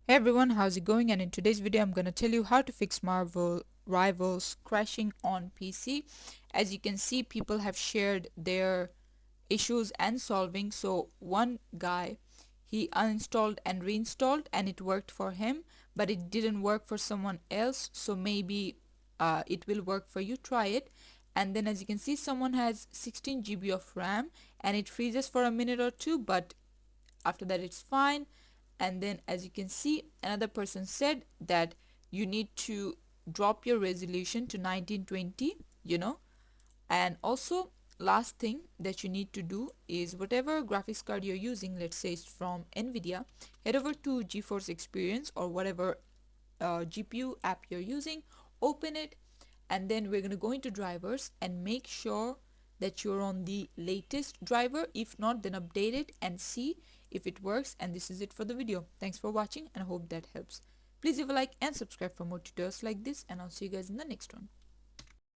Hey everyone, how's it going? And in today's video, I'm gonna tell you how to fix Marvel Rivals crashing on PC. As you can see, people have shared their issues and solving. So one guy, he uninstalled and reinstalled and it worked for him, but it didn't work for someone else. So maybe it will work for you. Try it. And then as you can see, someone has 16 GB of RAM and it freezes for a minute or two, but after that it's fine. And then as you can see, another person said that you need to drop your resolution to 1920, and also last thing that you need to do is whatever graphics card you're using, let's say it's from Nvidia, head over to GeForce Experience or whatever GPU app you're using, open it, and then we're going to go into drivers and make sure that you're on the latest driver. If not, then update it and see if it works. And this is it for the video. Thanks for watching and I hope that helps. Please leave a like and subscribe for more tutorials like this, and I'll see you guys in the next one.